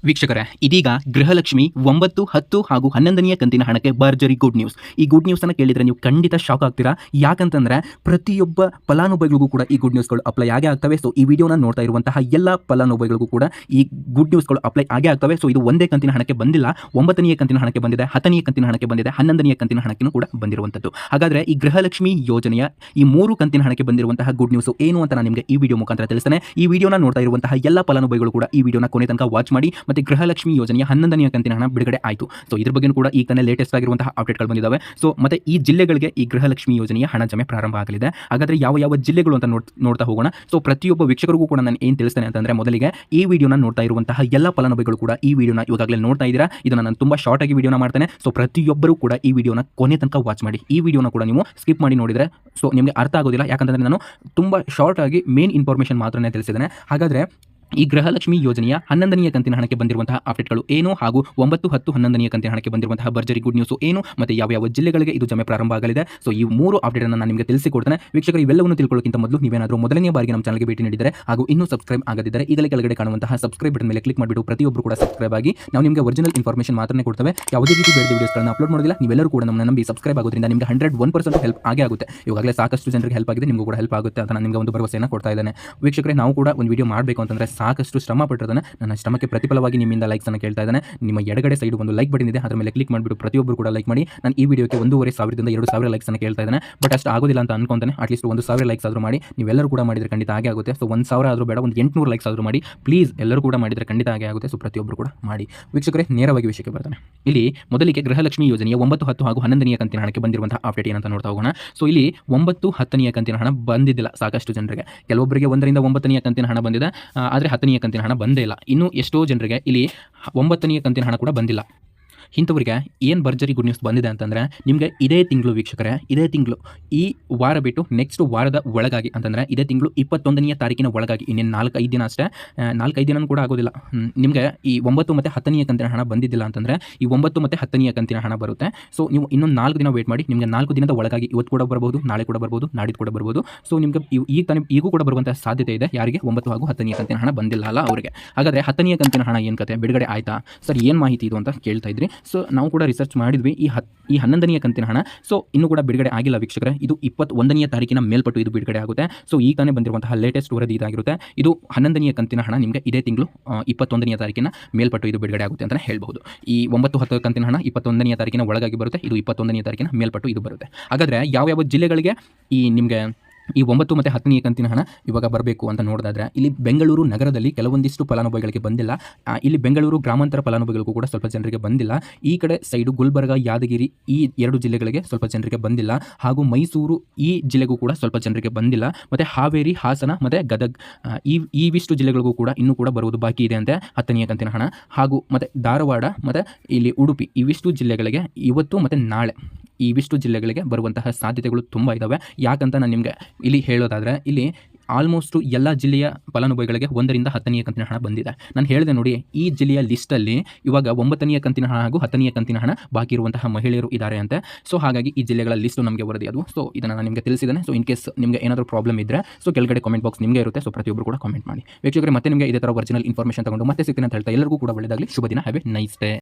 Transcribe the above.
ವೀಕ್ಷಕರೇ, ಇದೀಗ ಗೃಹಲಕ್ಷ್ಮಿ 9, 10 ಹಾಗೂ 11ನೇ ಕಂತಿನ ಹಣಕ್ಕೆ ಭರ್ಜರಿ ಗುಡ್ ನ್ಯೂಸ್. ಈ ಗುಡ್ ನ್ಯೂಸನ್ನು ಕೇಳಿದರೆ ನೀವು ಖಂಡಿತ ಶಾಕ್ ಆಗ್ತೀರಾ. ಯಾಕಂತಂದರೆ ಪ್ರತಿಯೊಬ್ಬ ಫಲಾನುಭವಿಗಳಿಗೂ ಕೂಡ ಈ ಗುಡ್ ನ್ಯೂಸ್ಗಳು ಅಪ್ಲೈ ಆಗೇ ಆಗ್ತವೆ. ಸೊ ಈ ವಿಡಿಯೋನ ನೋಡ್ತಾ ಇರುವಂತಹ ಎಲ್ಲ ಫಲಾನುಭವಿಗಳಿಗೂ ಕೂಡ ಈ ಗುಡ್ ನ್ಯೂಸ್ಗಳು ಅಪ್ಲೈ ಆಗೇ ಆಗ್ತವೆ. ಸೊ ಇದು ಒಂದೇ ಕಂತಿನ ಹಣಕ್ಕೆ ಬಂದಿಲ್ಲ, 9ನೇ ಕಂತಿನ ಹಣಕ್ಕೆ ಬಂದಿದೆ, 10ನೇ ಕಂತಿನ ಹಣಕ್ಕೆ ಬಂದಿದೆ, 11ನೇ ಕಂತಿನ ಹಣಕ್ಕೆ ಕೂಡ ಬಂದಿರುವಂಥದ್ದು. ಹಾಗಾದರೆ ಈ ಗೃಹಲಕ್ಷ್ಮಿ ಯೋಜನೆಯ ಈ 3 ಕಂತಿನ ಹಣಕ್ಕೆ ಬಂದಿರುವಂತಹ ಗುಡ್ ನ್ಯೂಸ್ ಏನು ಅಂತ ನಾನು ನಿಮಗೆ ಈ ವಿಡಿಯೋ ಮುಖಾಂತರ ತಿಳಿಸ್ತೇನೆ. ಈ ವಿಡಿಯೋನ ನೋಡ್ತಾ ಇರುವಂತಹ ಎಲ್ಲ ಫಲಾನುಭವಿಗಳು ಕೂಡ ಈ ವಿಡಿಯೋನ ಕೊನೆ ತನಕ ವಾಚ್ ಮಾಡಿ. ಮತ್ತೆ ಗೃಹಲಕ್ಷ್ಮಿ ಯೋಜನೆಯ 11ನೇ ಕಂತಿನ ಹಣ ಬಿಡುಗಡೆ ಆಯಿತು. ಸೊ ಇದ್ರ ಬಗ್ಗೆ ಕೂಡ ಈಗ ತಾನೇ ಲೇಟೆಸ್ಟ್ ಆಗಿರುವಂತಹ ಅಪ್ಡೇಟ್ಗಳು ಬಂದಿದ್ದಾವೆ. ಸೊ ಮತ್ತೆ ಈ ಜಿಲ್ಲೆಗಳಿಗೆ ಈ ಗೃಹಲಕ್ಷ್ಮಿ ಯೋಜನೆಯ ಹಣ ಜಮೆ ಪ್ರಾರಂಭ ಆಗಲಿದೆ. ಹಾಗಾದ್ರೆ ಯಾವ ಜಿಲ್ಲೆಗಳು ಅಂತ ನೋಡ್ತಾ ಹೋಗೋಣ. ಸೊ ಪ್ರತಿಯೊಬ್ಬ ವೀಕ್ಷಕರಿಗೂ ಕೂಡ ನಾನು ಏನು ತಿಳಿಸ್ತೇನೆ ಅಂತಂದ್ರೆ, ಮೊದಲಿಗೆ ಈ ವಿಡಿಯೋನ ನೋಡ್ತಾ ಇರುವಂತಹ ಎಲ್ಲ ಫಲಾನುಭವಿಗಳು ಕೂಡ ಈ ವಿಡಿಯೋನ ಇವಾಗಲೇ ನೋಡ್ತಾ ಇದ್ದೀರಾ. ಇದನ್ನ ನಾನು ತುಂಬಾ ಶಾರ್ಟ್ ಆಗಿ ವಿಡಿಯೋನ ಮಾಡ್ತೇನೆ. ಸೊ ಪ್ರತಿಯೊಬ್ಬರು ಕೂಡ ಈ ವಿಡಿಯೋನ ಕೊನೆ ತನಕ ವಾಚ್ ಮಾಡಿ. ಈ ವಿಡಿಯೋನ ಕೂಡ ನೀವು ಸ್ಕಿಪ್ ಮಾಡಿ ನೋಡಿದ್ರೆ ಸೊ ನಿಮಗೆ ಅರ್ಥ ಆಗೋದಿಲ್ಲ. ಯಾಕಂತಂದ್ರೆ ನಾನು ತುಂಬಾ ಶಾರ್ಟ್ ಆಗಿ ಮೇನ್ ಇನ್ಫಾರ್ಮೇಷನ್ ಮಾತ್ರನೇ ತಿಳಿಸಿದ್ದೇನೆ. ಹಾಗಾದ್ರೆ ಈ ಗೃಹಲಕ್ಷ್ಮಿ ಯೋಜನೆಯ 11ನೇ ಕಂತಿನ ಹಣಕ್ಕೆ ಬಂದಿರುವಂತಹ ಅಪ್ಡೇಟ್ಗಳು ಏನು, ಹಾಗೂ 9, 10, 11ನೇ ಕಂತಿನ ಹಣಕ್ಕೆ ಬಂದಿರುವಂತಹ ಭರ್ಜರಿ ಗುಡ್ ನ್ಯೂಸ್ ಏನು, ಮತ್ತೆ ಯಾವ ಜಿಲ್ಲೆಗಳಿಗೆ ಇದು ಜಮೆ ಪ್ರಾರಂಭ ಆಗಲಿದೆ. ಸೊ ಈ 3 ಅಪ್ಡೇಟ್ ಅನ್ನು ನಾನು ನಿಮಗೆ ತಿಳಿಸಿಕೊಡ್ತೇನೆ. ವೀಕ್ಷಕರು, ಇವೆಲ್ಲವನ್ನು ತಿಳ್ಕೊಳ್ಳೋಕ್ಕಿಂತ ಮೊದಲು ನೀವೇನಾದರೂ ಮೊದಲನೇ ಬಾರಿಗೆ ನಮ್ಮ ಚಾನಲ್ಗೆ ಭೇಟಿ ನೀಡಿದರೆ ಹಾಗೂ ಇನ್ನೂ ಸಬ್ಸ್ಕ್ರೈಬ್ ಆಗದಿದ್ದರೆ ಈಗಲೇ ಕೆಳಗಡೆ ಕಾಣುವಂತಹ ಸಬ್ಸ್ಕ್ರೈಬ್ ಬಟನ್ ಮೇಲೆ ಕ್ಲಿಕ್ ಮಾಡಿಬಿಟ್ಟು ಪ್ರತಿಯೊಬ್ಬರು ಕೂಡ ಸಬ್ಸ್ಕ್ರೈಬ್ ಆಗಿ. ನಾವು ನಿಮಗೆ ಒರಿಜಿನಲ್ ಇನ್ಫಾರ್ಮೇಷನ್ ಮಾತ್ರನೇ ಕೊಡ್ತೇವೆ, ಯಾವುದೇ ರೀತಿ ಬೇರೆ ವಿಡಿಯೋಸ್ಗಳನ್ನು ಅಪ್ಲೋಡ್ ಮಾಡೋದಿಲ್ಲ. ನೀವೆಲ್ಲರೂ ಕೂಡ ನಮ್ಮನ್ನು ನಂಬಿ ಸಬ್ಸ್ಕ್ರೈಬ್ ಆಗೋದ್ರಿಂದ ನಿಮಗೆ 101% ಹೆಲ್ಪ್ ಆಗೇ ಆಗುತ್ತೆ. ಇವಾಗಲೇ ಸಾಕಷ್ಟು ಜನರಿಗೆ ಹೆಲ್ಪ್ ಆಗಿದೆ, ನಿಮಗೂ ಕೂಡ ಹೆಲ್ಪ್ ಆಗುತ್ತೆ ಅಂತ ನಾನು ನಿಮಗೆ ಒಂದು ಭರವಸೆಯನ್ನು ಕೊಡ್ತಾ ಇದ್ದೇನೆ. ವೀಕ್ಷಕರೇ, ನಾವು ಕೂಡ ಒಂದು ವಿಡಿಯೋ ಮಾಡಬೇಕು ಅಂತಂದರೆ ಸಾಕಷ್ಟು ಶ್ರಮ ನನ್ನ ಶ್ರಮಕ್ಕೆ ಪ್ರತಿಫಲವಾಗಿ ನಿಮ್ಮಿಂದ ಲೈಕ್ಸ್ ಅನ್ನು ಕೇಳ್ತಾ ಇದ್ದಾನೆ. ನಿಮ್ಮ ಎಡಗಡೆ ಸೈಡ್ ಒಂದು ಲೈಕ್ ಬಟನ್ ಇದೆ, ಅದರ ಮೇಲೆ ಕ್ಲಿಕ್ ಮಾಡಿಬಿಟ್ಟು ಪ್ರತಿಯೊಬ್ಬರು ಕೂಡ ಲೈಕ್ ಮಾಡಿ. ನಾನು ಈ ವಿಡಿಯೋಕ್ಕೆ 1,500 ದಿಂದ 2,000 ಲೈಕ್ಸ್ ಅನ್ನು ಕೇಳ್ತಾ ಇದ್ದಾನೆ. ಬಟ್ ಅಷ್ಟು ಆಗೋದಿಲ್ಲ ಅಂತ ಅನ್ಕೊಂತಾನೆ. ಅಟ್ಲೀಸ್ಟ್ 1,000 ಲೈಕ್ಸ್ ಆದರೂ ಮಾಡಿ. ನೀವೆಲ್ಲರೂ ಕೂಡ ಮಾಡಿದರೆ ಖಂಡಿತ ಆಗೇ ಆಗುತ್ತೆ. ಸೊ 1,000 ಆದರೂ ಬೇಡ, ಒಂದು 800 ಲೈಕ್ಸ್ ಆದರೂ ಮಾಡಿ ಪ್ಲೀಸ್. ಎಲ್ಲರೂ ಕೂಡ ಮಾಡಿದರೆ ಖಂಡಿತ ಆಗೇ ಆಗುತ್ತೆ. ಸೊ ಪ್ರತಿಯೊಬ್ಬರು ಕೂಡ ಮಾಡಿ. ವೀಕ್ಷಕರೇ, ನೇರವಾಗಿ ವಿಷಯಕ್ಕೆ ಬರ್ತಾನೆ. ಇಲ್ಲಿ ಮೊದಲಿಗೆ ಗೃಹಲಕ್ಷ್ಮಿ ಯೋಜನೆಯ 9, 10 ಹಾಗೂ 11ನೇ ಕಂತಿನ ಹಣಕ್ಕೆ ಬಂದಿರುವಂತಹ ಅಪ್ಡೇಟ್ ಏನಂತ ನೋಡ್ತಾ ಹೋಗೋಣ. ಸೊ ಇಲ್ಲಿ 9, 10ನೇ ಕಂತಿನ ಹಣ ಬಂದಿದ್ದಿಲ್ಲ ಸಾಕಷ್ಟು ಜನರಿಗೆ. ಕೆಲವೊಬ್ಬರಿಗೆ 1ರಿಂದ 9ನೇ ಕಂತಿನ ಹಣ ಬಂದಿದೆ, ಆದರೆ 10ನೇ ಕಂತಿನ ಹಣ ಬಂದೇ ಇಲ್ಲ. ಇನ್ನು ಎಷ್ಟೋ ಜನರಿಗೆ ಇಲ್ಲಿ 9ನೇ ಕಂತಿನ ಹಣ ಕೂಡ ಬಂದಿಲ್ಲ. ಇಂಥವ್ರಿಗೆ ಏನು ಭರ್ಜರಿ ಗುಡ್ ನ್ಯೂಸ್ ಬಂದಿದೆ ಅಂತಂದರೆ, ನಿಮಗೆ ಇದೇ ತಿಂಗಳು ವೀಕ್ಷಕರೇ, ಇದೇ ತಿಂಗಳು ಈ ವಾರ ಬಿಟ್ಟು ನೆಕ್ಸ್ಟ್ ವಾರದ ಒಳಗಾಗಿ ಅಂತಂದರೆ ಇದೇ ತಿಂಗಳು 21ನೇ ತಾರೀಕಿನ ಒಳಗಾಗಿ, ಇನ್ನೇನು 4-5 ದಿನ ಅಷ್ಟೇ, 4-5 ದಿನ ಕೂಡ ಆಗೋದಿಲ್ಲ. ನಿಮಗೆ ಈ 9 ಮತ್ತು 10ನೇ ಕಂತಿನ ಹಣ ಬಂದಿದ್ದಿಲ್ಲ ಅಂತಂದರೆ ಈ 9 ಮತ್ತು 10ನೇ ಕಂತಿನ ಹಣ ಬರುತ್ತೆ. ಸೊ ನೀವು ಇನ್ನೊಂದು 4 ದಿನ ವೇಟ್ ಮಾಡಿ. ನಿಮಗೆ 4 ದಿನದ ಒಳಗಾಗಿ ಇವತ್ತು ಕೂಡ ಬರ್ಬೋದು, ನಾಳೆ ಕೂಡ ಬರ್ಬೋದು, ನಾಡಿದ್ದು ಕೂಡ ಬರ್ಬೋದು. ಸೊ ನಿಮಗೆ ಈಗೂ ಕೂಡ ಬರುವಂಥ ಸಾಧ್ಯತೆ ಇದೆ. ಯಾರಿಗೆ 9 ಹಾಗೂ 10ನೇ ಕಂತಿನ ಹಣ ಬಂದಿಲ್ಲ ಅಲ್ಲ ಅವರಿಗೆ. ಹಾಗಾದರೆ 10ನೇ ಕಂತಿನ ಹಣ ಏನು ಕತೆ, ಬಿಡುಗಡೆ ಆಯಿತಾ ಸರ್, ಏನು ಮಾಹಿತಿ ಇದು ಅಂತ ಕೇಳ್ತಾ ಇದ್ರಿ. ಸೊ ನಾವು ಕೂಡ ರಿಸರ್ಚ್ ಮಾಡಿದ್ವಿ. ಈ 11ನೇ ಕಂತಿನ ಹಣ ಸೊ ಇನ್ನೂ ಕೂಡ ಬಿಡುಗಡೆ ಆಗಿಲ್ಲ ವೀಕ್ಷಕರೇ. ಇದು 21ನೇ ತಾರೀಕಿನ ಮೇಲ್ಪಟ್ಟು ಇದು ಬಿಡುಗಡೆ ಆಗುತ್ತೆ. ಸೊ ಈ ತಾನೇ ಬಂದಿರುವಂತಹ ಲೇಟೆಸ್ಟ್ ವರದಿ ಇದಾಗಿರುತ್ತೆ. ಇದು 11ನೇ ಕಂತಿನ ಹಣ ನಿಮಗೆ ಇದೇ ತಿಂಗಳು 21ನೇ ತಾರೀಕಿನ ಮೇಲ್ಪಟ್ಟು ಇದು ಬಿಡುಗಡೆ ಆಗುತ್ತೆ ಅಂತಲೇ ಹೇಳ್ಬಹುದು. ಈ 9, 10 ಕಂತಿನ ಹಣ 21ನೇ ತಾರೀಕಿನ ಒಳಗಾಗಿ ಬರುತ್ತೆ. ಇದು 21ನೇ ತಾರೀಕಿನ ಮೇಲ್ಪಟ್ಟು ಇದು ಬರುತ್ತೆ. ಹಾಗಾದರೆ ಯಾವ ಜಿಲ್ಲೆಗಳಿಗೆ ಈ ನಿಮಗೆ ಈ 9 ಮತ್ತು 10ನೇ ಕಂತಿನ ಹಣ ಇವಾಗ ಬರಬೇಕು ಅಂತ ನೋಡಿದ್ರೆ, ಇಲ್ಲಿ ಬೆಂಗಳೂರು ನಗರದಲ್ಲಿ ಕೆಲವೊಂದಿಷ್ಟು ಫಲಾನುಭವಿಗಳಿಗೆ ಬಂದಿಲ್ಲ. ಇಲ್ಲಿ ಬೆಂಗಳೂರು ಗ್ರಾಮಾಂತರ ಫಲಾನುಭವಿಗಳಿಗೂ ಕೂಡ ಸ್ವಲ್ಪ ಜನರಿಗೆ ಬಂದಿಲ್ಲ. ಈ ಕಡೆ ಸೈಡು ಗುಲ್ಬರ್ಗ, ಯಾದಗಿರಿ ಈ 2 ಜಿಲ್ಲೆಗಳಿಗೆ ಸ್ವಲ್ಪ ಜನರಿಗೆ ಬಂದಿಲ್ಲ. ಹಾಗೂ ಮೈಸೂರು ಈ ಜಿಲ್ಲೆಗೂ ಕೂಡ ಸ್ವಲ್ಪ ಜನರಿಗೆ ಬಂದಿಲ್ಲ. ಮತ್ತು ಹಾವೇರಿ, ಹಾಸನ ಮತ್ತು ಗದಗ್ ಇವಿಷ್ಟು ಜಿಲ್ಲೆಗಳಿಗೂ ಕೂಡ ಇನ್ನೂ ಕೂಡ ಬರುವುದು ಬಾಕಿ ಇದೆ ಅಂತೆ 10ನೇ ಕಂತಿನ ಹಣ. ಹಾಗೂ ಮತ್ತು ಧಾರವಾಡ ಮತ್ತು ಇಲ್ಲಿ ಉಡುಪಿ ಇವಿಷ್ಟು ಜಿಲ್ಲೆಗಳಿಗೆ ಇವತ್ತು ಮತ್ತು ನಾಳೆ ಇವಿಷ್ಟು ಜಿಲ್ಲೆಗಳಿಗೆ ಬರುವಂತಹ ಸಾಧ್ಯತೆಗಳು ತುಂಬ ಇದ್ದಾವೆ. ಯಾಕಂತ ನಾನು ನಿಮಗೆ ಇಲ್ಲಿ ಹೇಳೋದಾದರೆ, ಇಲ್ಲಿ ಆಲ್ಮೋಸ್ಟು ಎಲ್ಲ ಜಿಲ್ಲೆಯ ಫಲಾನುಭವಿಗಳಿಗೆ 1ರಿಂದ 10ನೇ ಕಂತಿನ ಹಣ ಬಂದಿದೆ. ನಾನು ಹೇಳಿದೆ ನೋಡಿ, ಈ ಜಿಲ್ಲೆಯ ಲಿಸ್ಟಲ್ಲಿ ಇವಾಗ 9ನೇ ಕಂತಿನ ಹಣ ಹಾಗೂ 10ನೇ ಕಂತಿನ ಹಣ ಬಾಕಿ ಇರುವಂತಹ ಮಹಿಳೆಯರು ಇದ್ದಾರೆ ಅಂತೆ. ಸೊ ಹಾಗಾಗಿ ಈ ಜಿಲ್ಲೆಗಳ ಲಿಸ್ಟು ನಮಗೆ ವರದಿ ಅದು. ಸೊ ಇದನ್ನು ನಾನು ನಿಮಗೆ ತಿಳಿಸಿದ್ದೇನೆ. ಸೊ ಇನ್ ಕೇಸ್ ನಿಮಗೆ ಏನಾದರೂ ಪ್ರಾಬ್ಲಮ್ ಇದ್ದರೆ ಸೊ ಕೆಳಗಡೆ ಕಾಮೆಂಟ್ ಬಾಕ್ಸ್ ನಿಮಗೆ ಇರುತ್ತೆ. ಸೊ ಪ್ರತಿಯೊಬ್ಬರು ಕೂಡ ಕಾಮೆಂಟ್ ಮಾಡಿ. ವೀಕ್ಷಕರೇ, ಮತ್ತೆ ನಿಮಗೆ ಇದೇ ಥರ ಒರಿಜಿನಲ್ ಇನ್ಫಾರ್ಮೇಷನ್ ತಗೊಂಡು ಮತ್ತೆ ಸಿಗ್ತೀನಿ ಅಂತ ಹೇಳ್ತಾ ಎಲ್ಲರಿಗೂ ಕೂಡ ಒಳ್ಳೆಯದಾಗಲಿ. ಶುಭ ದಿನ. Have A nice day.